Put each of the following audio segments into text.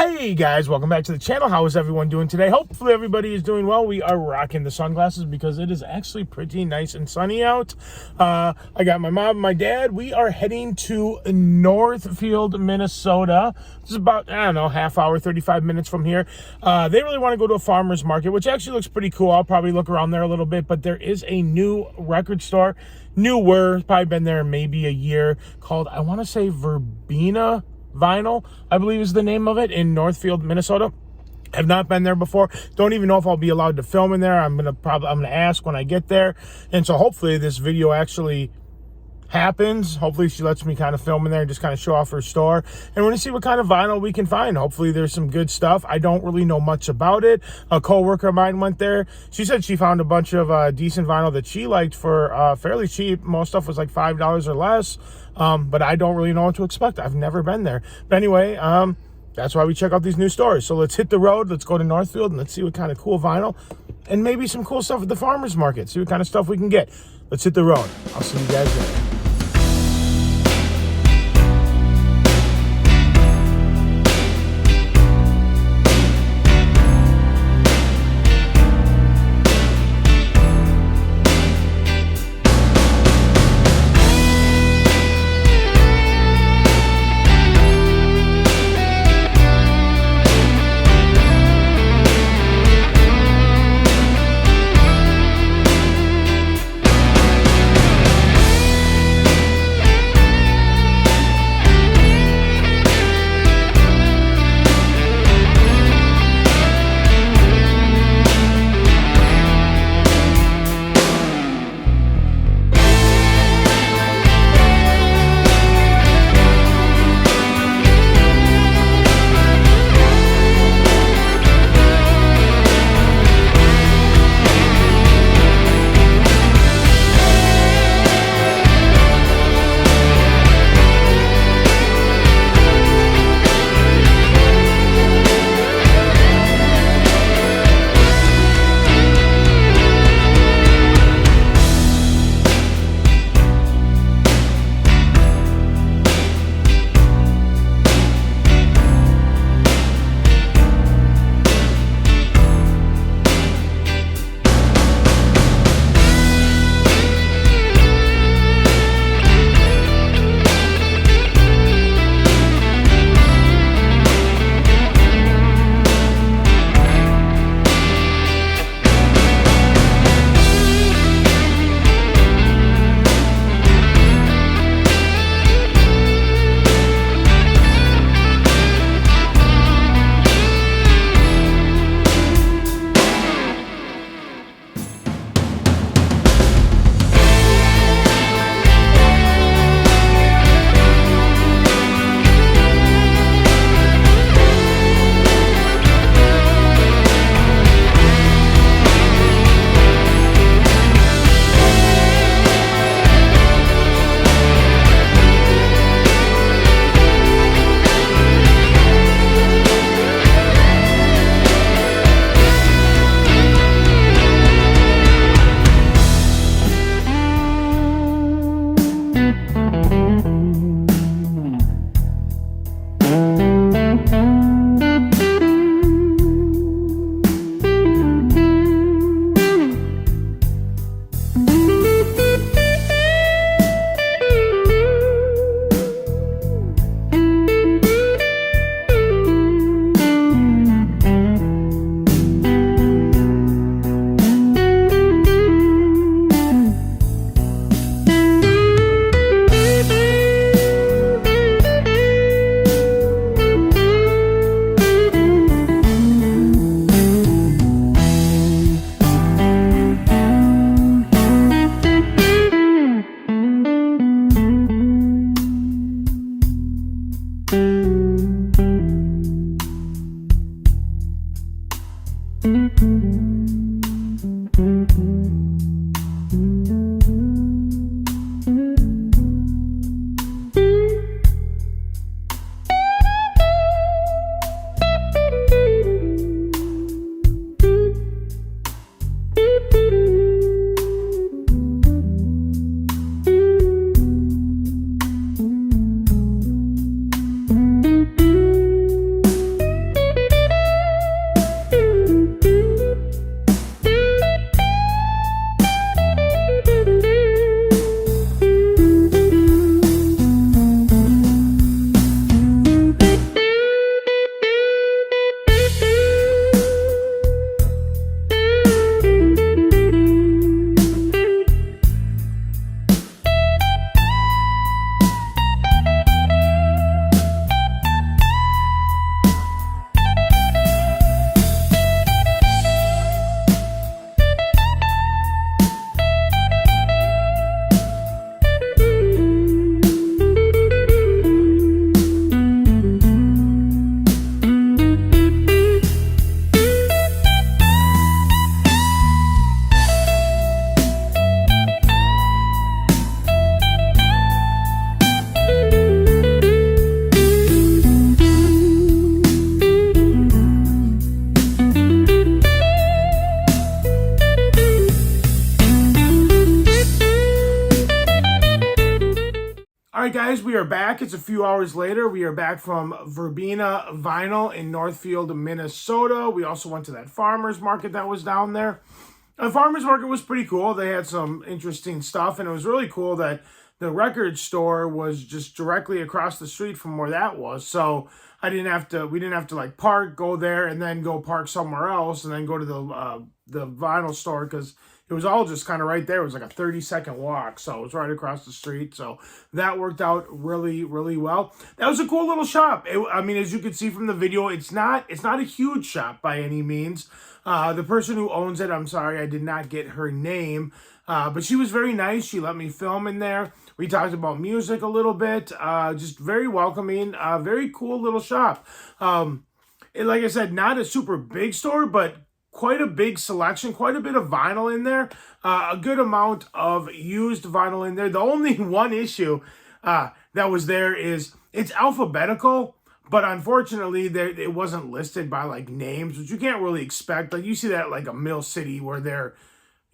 Hey guys, welcome back to the channel. How is everyone doing today? Hopefully everybody is doing well. We are rocking the sunglasses because it is actually pretty nice and sunny out. I got my mom and my dad. We are heading to Northfield, Minnesota. This is about, I don't know, half hour, 35 minutes from here. They really want to go to a farmer's market, which actually looks pretty cool. I'll probably look around there a little bit, but there is a new record store. Newer, probably been there maybe a year, called, I want to say VERBENA Vinyl, I believe is the name of it, in Northfield, Minnesota. Have not been there before. Don't even know if I'll be allowed to film in there. I'm gonna ask when I get there. And so hopefully this video actually happens. Hopefully she lets me kind of film in there and just kind of show off her store. And we're gonna see what kind of vinyl we can find. Hopefully there's some good stuff. I don't really know much about it. A coworker of mine went there. She said she found a bunch of decent vinyl that she liked for fairly cheap. Most stuff was like $5 or less. But I don't really know what to expect. I've never been there. But anyway, that's why we check out these new stores. So let's hit the road. Let's go to Northfield and let's see what kind of cool vinyl and maybe some cool stuff at the farmer's market. See what kind of stuff we can get. Let's hit the road. I'll see you guys there. All right, guys, we are back. It's a few hours later. We are back from Verbena Vinyl in Northfield, Minnesota. We also went to that farmer's market that was down there. The farmer's market was pretty cool. They had some interesting stuff, and it was really cool that the record store was just directly across the street from where that was. So we didn't have to like park, go there, and then go park somewhere else, and then go to the vinyl store, because it was all just kind of right there. It was like a 30-second walk, so it was right across the street. So that worked out really, really well. That was a cool little shop. I mean, as you can see from the video, it's not a huge shop by any means. The person who owns it, I'm sorry, I did not get her name, but she was very nice. She let me film in there. We talked about music a little bit. Just very welcoming. Very cool little shop. Like I said, not a super big store, but quite a big selection, quite a bit of vinyl in there, a good amount of used vinyl in there. The only one issue that was there is it's alphabetical, but unfortunately it wasn't listed by like names, which you can't really expect. Like you see that at like a Mill City where their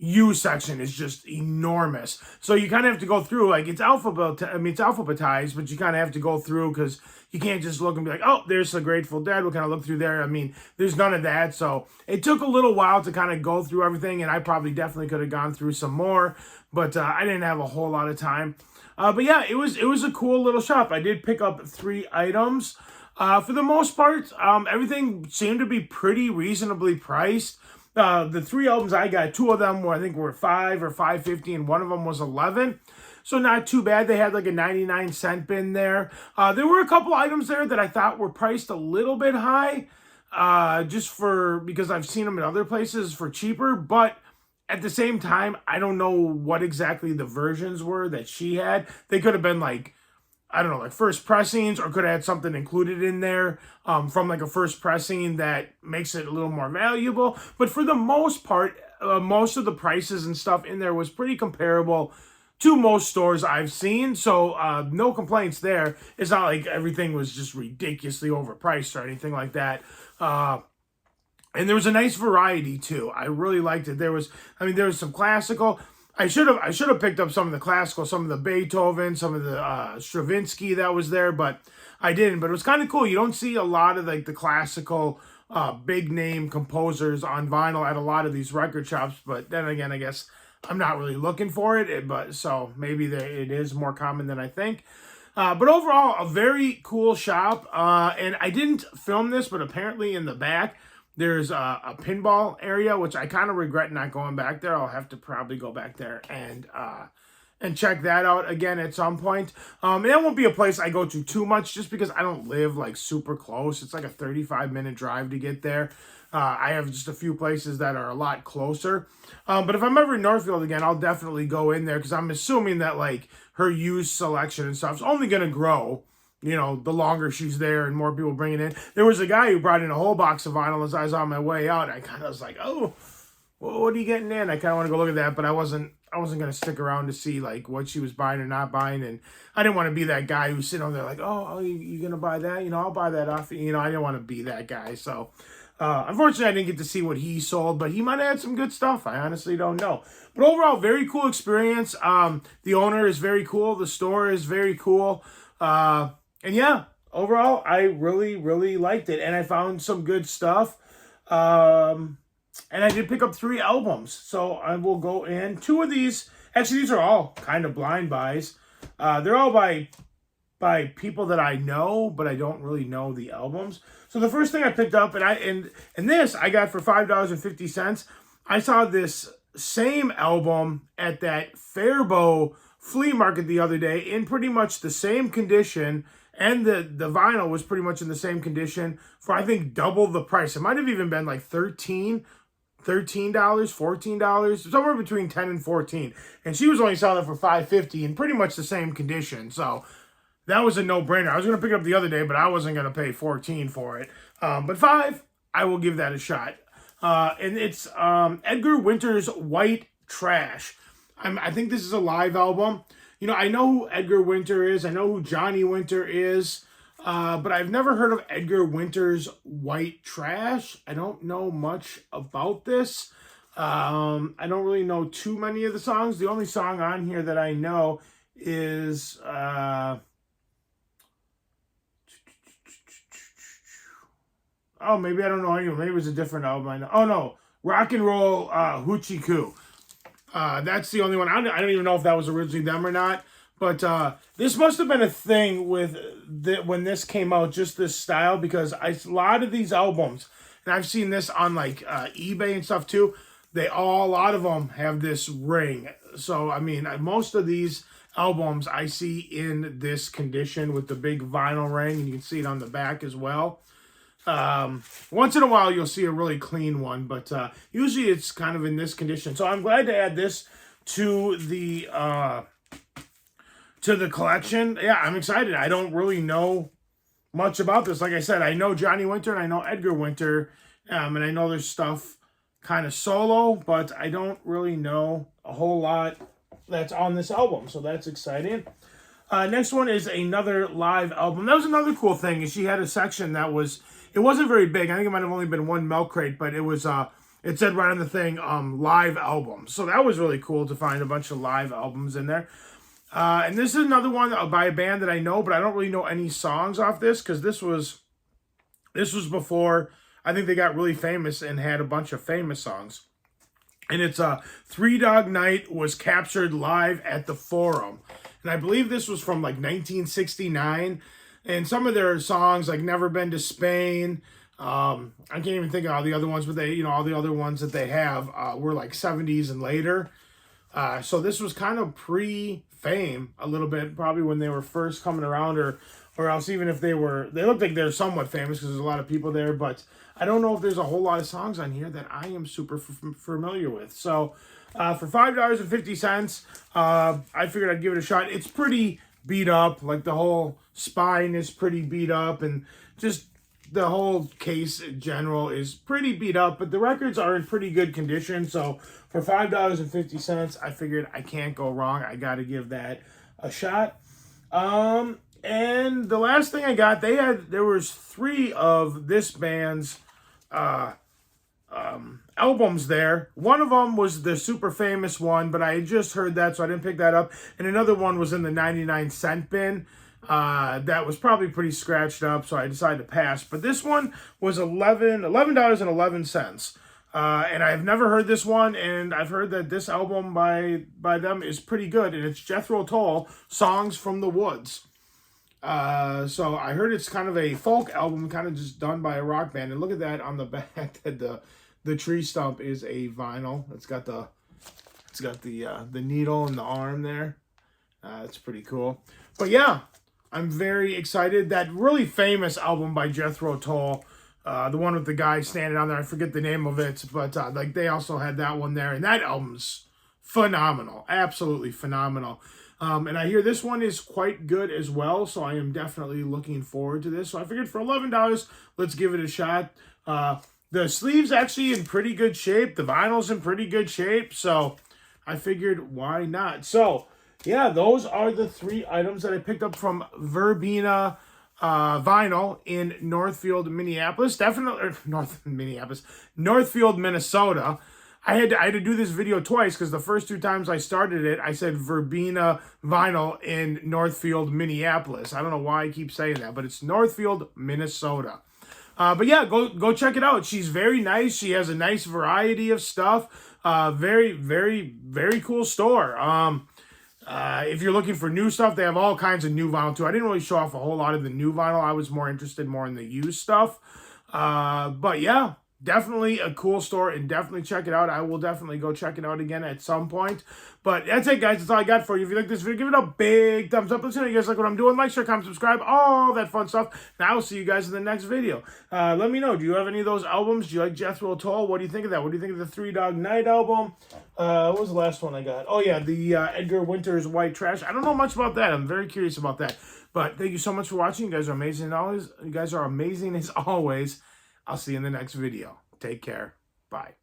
U section is just enormous. So you kind of have to go through, like it's alphabetized, but you kind of have to go through, because you can't just look and be like, oh, there's the Grateful Dead. We'll kind of look through there. I mean, there's none of that. So it took a little while to kind of go through everything, and I probably definitely could have gone through some more, but I didn't have a whole lot of time. But yeah, it was a cool little shop. I did pick up 3 items. For the most part, everything seemed to be pretty reasonably priced. The 3 albums I got, 2 of them were $5 or $5.50, and one of them was $11. So not too bad. They had like a 99-cent bin there. There were a couple items there that I thought were priced a little bit high, because I've seen them in other places for cheaper. But at the same time, I don't know what exactly the versions were that she had. They could have been like, I don't know, like first pressings, or could have had something included in there from like a first pressing that makes it a little more valuable. But for the most part, most of the prices and stuff in there was pretty comparable to most stores I've seen. So no complaints there. It's not like everything was just ridiculously overpriced or anything like that. And there was a nice variety too. I really liked it. There was some classical. I should have picked up some of the classical, some of the Beethoven, some of the Stravinsky that was there, but I didn't. But it was kind of cool. You don't see a lot of like the classical big name composers on vinyl at a lot of these record shops. But then again, I guess I'm not really looking for it. But so maybe it is more common than I think. But overall, a very cool shop. And I didn't film this, but apparently in the back, there's a pinball area, which I kind of regret not going back there. I'll have to probably go back there and check that out again at some point. And that won't be a place I go to too much, just because I don't live like super close. It's like a 35-minute drive to get there. I have just a few places that are a lot closer. But if I'm ever in Northfield again, I'll definitely go in there, because I'm assuming that like her used selection and stuff is only going to grow, you know, the longer she's there and more people bring it in. There was a guy who brought in a whole box of vinyl as I was on my way out. I kind of was like, oh, well, what are you getting in? I kind of want to go look at that, but I wasn't going to stick around to see like what she was buying or not buying. And I didn't want to be that guy who's sitting over there like, oh, you going to buy that? You know, I'll buy that off. You know, I didn't want to be that guy. So unfortunately, I didn't get to see what he sold, but he might have had some good stuff. I honestly don't know. But overall, very cool experience. The owner is very cool. The store is very cool. And yeah, overall, I really, really liked it. And I found some good stuff. And I did pick up 3 albums. So I will go in. 2 of these, actually, these are all kind of blind buys. They're all by people that I know, but I don't really know the albums. So the first thing I picked up, and this I got for $5.50. I saw this same album at that Faribault flea market the other day in pretty much the same condition. And the vinyl was pretty much in the same condition for, I think, double the price. It might have even been like $13, $14, somewhere between 10 and 14. And she was only selling it for $5.50 in pretty much the same condition. So that was a no-brainer. I was going to pick it up the other day, but I wasn't going to pay $14 for it. But $5, I will give that a shot. And it's Edgar Winter's White Trash. I think this is a live album. You know, I know who Edgar Winter is. I know who Johnny Winter is. But I've never heard of Edgar Winter's White Trash. I don't know much about this. I don't really know too many of the songs. The only song on here that I know is, I Oh, maybe I don't know anyone. Maybe it was a different album. I know. Oh no, Rock and Roll Hoochie Coo. That's the only one. I don't even know if that was originally them or not. But this must have been a thing with when this came out, just this style, because a lot of these albums, and I've seen this on like eBay and stuff too. A lot of them have this ring. So I mean, most of these albums I see in this condition with the big vinyl ring, and you can see it on the back as well. Once in a while you'll see a really clean one, but usually it's kind of in this condition. So I'm glad to add this to the collection. Yeah, I'm excited. I don't really know much about this. Like I said, I know Johnny Winter and I know Edgar Winter, and I know there's stuff kind of solo, but I don't really know a whole lot that's on this album, so that's exciting. Next one is another live album. That was another cool thing, is she had a section that was, it wasn't very big. I think it might have only been one milk crate, but it was, it said right on the thing, live albums. So that was really cool to find a bunch of live albums in there. And this is another one by a band that I know, but I don't really know any songs off this, because this was before I think they got really famous and had a bunch of famous songs. And it's Three Dog Night was captured live at the Forum. And I believe this was from like 1969. And some of their songs, like Never Been to Spain, I can't even think of all the other ones, but they, all the other ones that they have were like 70s and later. So this was kind of pre-fame a little bit, probably when they were first coming around, or else even if they looked like they're somewhat famous because there's a lot of people there, but I don't know if there's a whole lot of songs on here that I am super familiar with. So for $5.50, I figured I'd give it a shot. It's pretty beat up, like the whole spine is pretty beat up, and just the whole case in general is pretty beat up, but the records are in pretty good condition. So for $5.50, I figured I can't go wrong. I got to give that a shot. And the last thing I got, there was 3 of this band's albums there. One of them was the super famous one, but I had just heard that, so I didn't pick that up. And another one was in the 99-cent bin. That was probably pretty scratched up, so I decided to pass. But this one was $11.11. And I've never heard this one, and I've heard that this album by them is pretty good, and it's Jethro Tull, Songs from the Woods. So I heard it's kind of a folk album, kind of just done by a rock band. And look at that on the back, that the tree stump is a vinyl. It's got the needle in the arm there. It's pretty cool. But yeah, I'm very excited. That really famous album by Jethro Tull, the one with the guy standing on there, I forget the name of it, but like they also had that one there, and that album's phenomenal, absolutely phenomenal. And I hear this one is quite good as well, so I am definitely looking forward to this. So I figured for $11, let's give it a shot. The sleeve's actually in pretty good shape. The vinyl's in pretty good shape, so I figured why not. So yeah, those are the 3 items that I picked up from Verbena vinyl in Northfield, Minneapolis. Definitely, Northfield, Minnesota. I had to do this video twice because the first 2 times I started it, I said Verbena vinyl in Northfield, Minneapolis. I don't know why I keep saying that, but it's Northfield, Minnesota. But yeah, go check it out. She's very nice. She has a nice variety of stuff. Very, very, very cool store. If you're looking for new stuff, they have all kinds of new vinyl too. I didn't really show off a whole lot of the new vinyl. I was more interested in the used stuff. But yeah, definitely a cool store, and definitely check it out. I will definitely go check it out again at some point. But that's it, guys. That's all I got for you. If you like this video, give it a big thumbs up. Let me know you guys like what I'm doing. Like, share, comment, subscribe, all that fun stuff. And I will see you guys in the next video. Let me know, do you have any of those albums? Do you like Jethro Tull? What do you think of that? What do you think of the Three Dog Night album? What was the last one I got? Oh, yeah, the Edgar Winter's White Trash. I don't know much about that. I'm very curious about that. But thank you so much for watching. You guys are amazing as always. I'll see you in the next video. Take care. Bye.